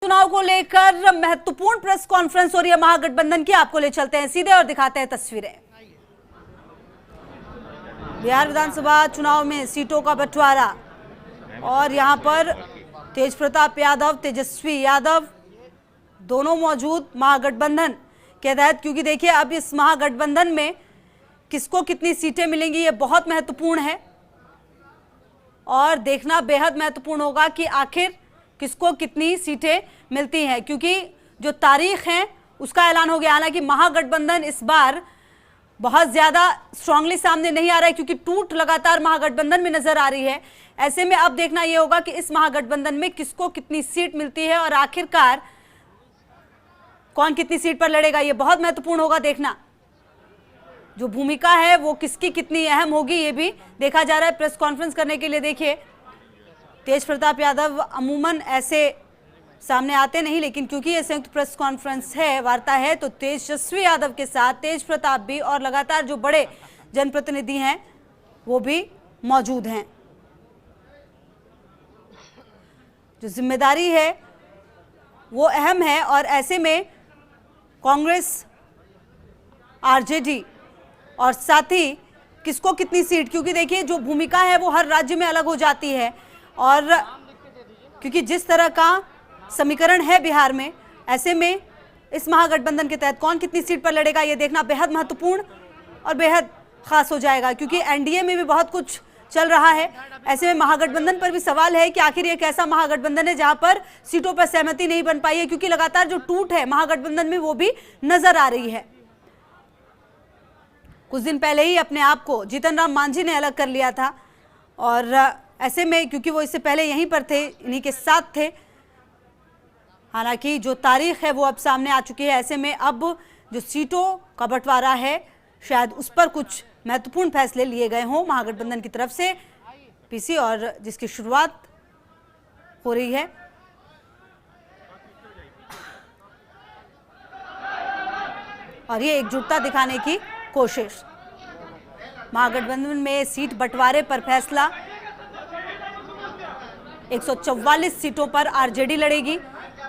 चुनाव को लेकर महत्वपूर्ण प्रेस कॉन्फ्रेंस हो रही है महागठबंधन की। आपको ले चलते हैं सीधे और दिखाते हैं तस्वीरें। बिहार विधानसभा चुनाव में सीटों का बंटवारा और यहां पर तेज प्रताप यादव, तेजस्वी यादव दोनों मौजूद महागठबंधन के तहत, क्योंकि देखिए अब इस महागठबंधन में किसको कितनी सीटें मिलेंगी ये बहुत महत्वपूर्ण है और देखना बेहद महत्वपूर्ण होगा कि आखिर किसको कितनी सीटें मिलती हैं, क्योंकि जो तारीख है उसका ऐलान हो गया। हालांकि महागठबंधन इस बार बहुत ज़्यादा स्ट्रांगली सामने नहीं आ रहा है क्योंकि टूट लगातार महागठबंधन में नजर आ रही है। ऐसे में अब देखना यह होगा कि इस महागठबंधन में किसको कितनी सीट मिलती है और आखिरकार कौन कितनी सीट पर लड़ेगा, ये बहुत महत्वपूर्ण होगा। देखना जो भूमिका है वो किसकी कितनी अहम होगी ये भी देखा जा रहा है। प्रेस कॉन्फ्रेंस करने के लिए देखिए तेज प्रताप यादव अमूमन ऐसे सामने आते नहीं, लेकिन क्योंकि ये संयुक्त प्रेस कॉन्फ्रेंस है, वार्ता है, तो तेजस्वी यादव के साथ तेज प्रताप भी और लगातार जो बड़े जनप्रतिनिधि हैं वो भी मौजूद हैं। जो जिम्मेदारी है वो अहम है और ऐसे में कांग्रेस, आरजेडी और साथ ही किसको कितनी सीट, क्योंकि देखिए जो भूमिका है वो हर राज्य में अलग हो जाती है और क्योंकि जिस तरह का समीकरण है बिहार में, ऐसे में इस महागठबंधन के तहत कौन कितनी सीट पर लड़ेगा ये देखना बेहद महत्वपूर्ण और बेहद खास हो जाएगा, क्योंकि एनडीए में भी बहुत कुछ चल रहा है। ऐसे में महागठबंधन पर भी सवाल है कि आखिर ये कैसा महागठबंधन है जहां पर सीटों पर सहमति नहीं बन पाई है, क्योंकि लगातार जो टूट है महागठबंधन में वो भी नजर आ रही है। कुछ दिन पहले ही अपने आप को जीतन राम मांझी ने अलग कर लिया था और ऐसे में क्योंकि वो इससे पहले यहीं पर थे, इन्हीं के साथ थे। हालांकि जो तारीख है वो अब सामने आ चुकी है। ऐसे में अब जो सीटों का बंटवारा है शायद उस पर कुछ महत्वपूर्ण फैसले लिए गए हों महागठबंधन की तरफ से, पीसी और जिसकी शुरुआत हो रही है। और ये एकजुटता दिखाने की कोशिश। महागठबंधन में सीट बंटवारे पर फैसला, 144 सीटों पर आरजेडी लड़ेगी।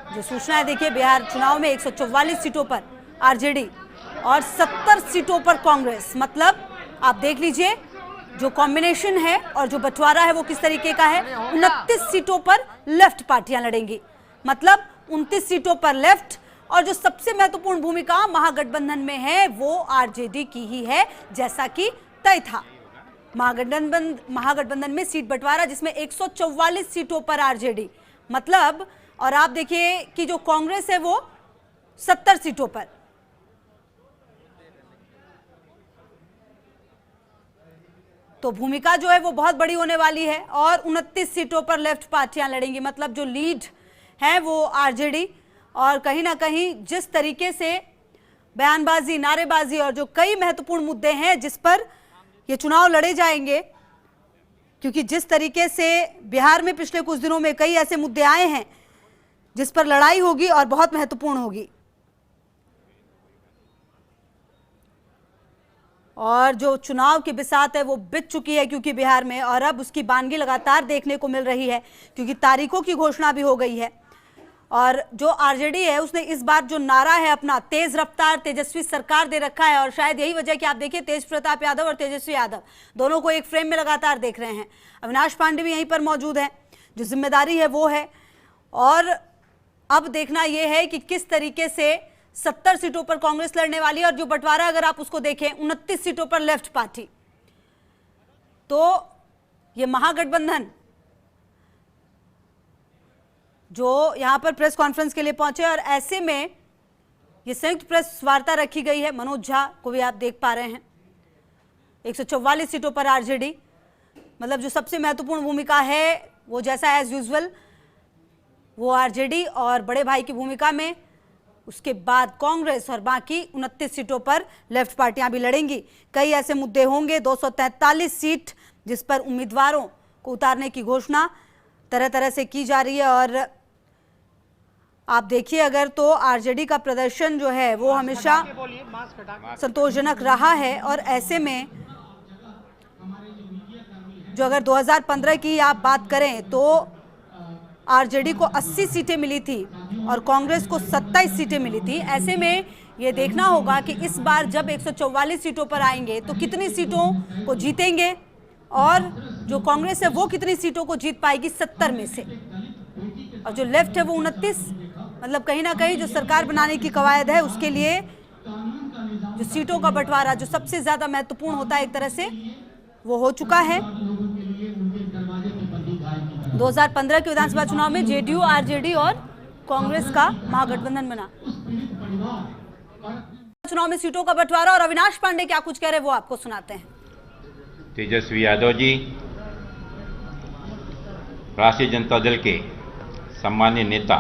जो सूचना है देखिए बिहार चुनाव में 144 सीटों पर आरजेडी और 70 सीटों पर कांग्रेस। मतलब आप देख लीजिए जो कॉम्बिनेशन है और जो बंटवारा है वो किस तरीके का है। 29 सीटों पर लेफ्ट पार्टियां लड़ेंगी, मतलब 29 सीटों पर लेफ्ट, और जो सबसे महत्वपूर्ण भूमिका महागठबंधन में है वो आरजेडी की ही है, जैसा कि तय था। महागठबंधन में सीट बंटवारा जिसमें 144 सीटों पर आरजेडी, मतलब, और आप देखिए कि जो कांग्रेस है वो 70 सीटों पर। तो भूमिका जो है वो बहुत बड़ी होने वाली है और 29 सीटों पर लेफ्ट पार्टियां लड़ेंगी, मतलब जो लीड है वो आरजेडी। और कहीं ना कहीं जिस तरीके से बयानबाजी, नारेबाजी और जो कई महत्वपूर्ण मुद्दे हैं जिस पर ये चुनाव लड़े जाएंगे, क्योंकि जिस तरीके से बिहार में पिछले कुछ दिनों में कई ऐसे मुद्दे आए हैं जिस पर लड़ाई होगी और बहुत महत्वपूर्ण होगी। और जो चुनाव की बिसात है वो बित चुकी है क्योंकि बिहार में, और अब उसकी बानगी लगातार देखने को मिल रही है क्योंकि तारीखों की घोषणा भी हो गई है। और जो आरजेडी है उसने इस बार जो नारा है अपना, तेज रफ्तार तेजस्वी सरकार दे रखा है। और शायद यही वजह कि आप देखिए तेज प्रताप यादव और तेजस्वी यादव दोनों को एक फ्रेम में लगातार देख रहे हैं। अविनाश पांडे भी यहीं पर मौजूद हैं, जो जिम्मेदारी है वो है। और अब देखना यह है कि किस तरीके से 70 सीटों पर कांग्रेस लड़ने वाली है और जो बंटवारा अगर आप उसको देखें 29 सीटों पर लेफ्ट पार्टी, तो ये महागठबंधन जो यहां पर प्रेस कॉन्फ्रेंस के लिए पहुंचे और ऐसे में ये संयुक्त प्रेस वार्ता रखी गई है। मनोज झा को भी आप देख पा रहे हैं। 144 सीटों पर आरजेडी, मतलब जो सबसे महत्वपूर्ण भूमिका है वो जैसा एज यूजुअल वो आरजेडी और बड़े भाई की भूमिका में, उसके बाद कांग्रेस और बाकी 29 सीटों पर लेफ्ट पार्टियां भी लड़ेंगी। कई ऐसे मुद्दे होंगे, 243 सीट जिस पर उम्मीदवारों को उतारने की घोषणा तरह तरह से की जा रही है। और आप देखिए अगर तो आरजेडी का प्रदर्शन जो है वो हमेशा संतोषजनक रहा है और ऐसे में जो अगर 2015 की आप बात करें तो आरजेडी को 80 सीटें मिली थी और कांग्रेस को 27 सीटें मिली थी। ऐसे में ये देखना होगा कि इस बार जब 144 सीटों पर आएंगे तो कितनी सीटों को जीतेंगे और जो कांग्रेस है वो कितनी सीटों को जीत पाएगी 70 में से, और जो लेफ्ट है वो 29। मतलब कहीं ना कहीं जो सरकार बनाने की कवायद है उसके लिए जो सीटों का बंटवारा जो सबसे ज्यादा महत्वपूर्ण होता है एक तरह से वो हो चुका है। 2015 के विधानसभा चुनाव में जेडीयू, आरजेडी और कांग्रेस का महागठबंधन बना। चुनाव में सीटों का बंटवारा और अविनाश पांडे क्या कुछ कह रहे हैं वो आपको सुनाते हैं। तेजस्वी यादव जी राष्ट्रीय जनता दल के सम्मानीय नेता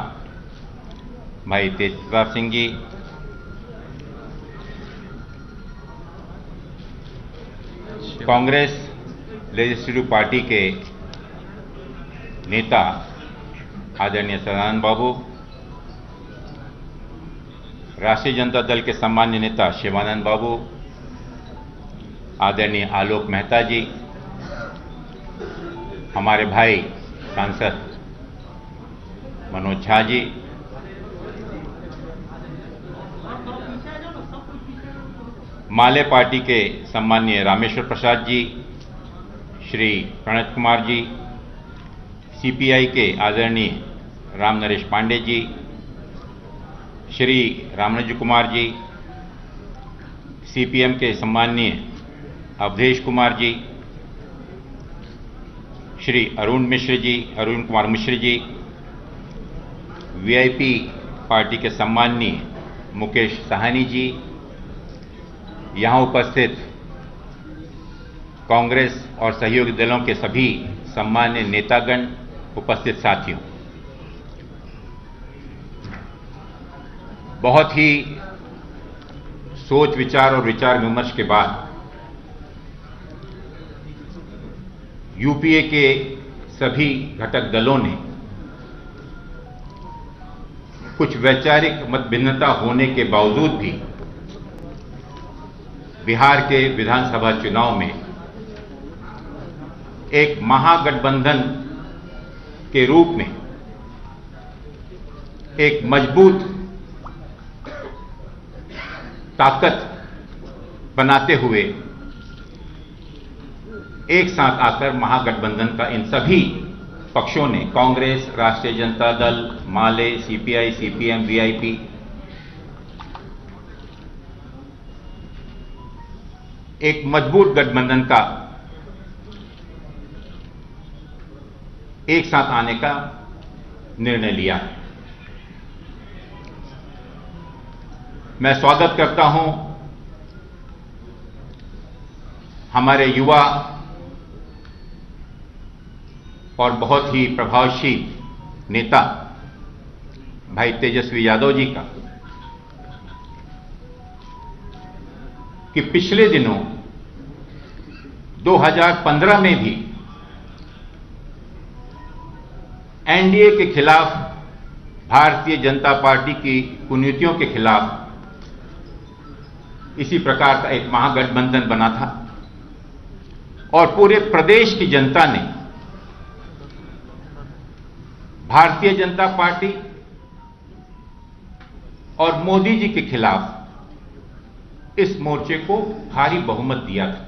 भाई तेज प्रताप सिंह जी, कांग्रेस लेजिस्लेटिव पार्टी के नेता आदरणीय सदानंद बाबू, राष्ट्रीय जनता दल के सम्मान्य नेता शिवानंद बाबू, आदरणीय आलोक मेहता जी, हमारे भाई सांसद मनोज झा जी, माले पार्टी के सम्माननीय रामेश्वर प्रसाद जी, श्री प्रणत कुमार जी, सीपीआई के आदरणीय राम नरेश पांडे जी, श्री रामनुज कुमार जी, सीपीएम के सम्माननीय अवधेश कुमार जी, श्री अरुण कुमार मिश्र जी, वीआईपी पार्टी के सम्माननीय मुकेश साहनी जी, यहाँ उपस्थित कांग्रेस और सहयोगी दलों के सभी सम्मान्य नेतागण, उपस्थित साथियों, बहुत ही सोच विचार और विचार विमर्श के बाद यूपीए के सभी घटक दलों ने कुछ वैचारिक मतभिन्नता होने के बावजूद भी बिहार के विधानसभा चुनाव में एक महागठबंधन के रूप में एक मजबूत ताकत बनाते हुए एक साथ आकर महागठबंधन का इन सभी पक्षों ने, कांग्रेस, राष्ट्रीय जनता दल, माले, सीपीआई, सीपीएम, वीआईपी, एक मजबूत गठबंधन का एक साथ आने का निर्णय लिया है। मैं स्वागत करता हूं हमारे युवा और बहुत ही प्रभावशील नेता भाई तेजस्वी यादव जी का कि पिछले दिनों 2015 में भी एनडीए के खिलाफ, भारतीय जनता पार्टी की कुनीतियों के खिलाफ इसी प्रकार का एक महागठबंधन बना था और पूरे प्रदेश की जनता ने भारतीय जनता पार्टी और मोदी जी के खिलाफ इस मोर्चे को भारी बहुमत दिया था।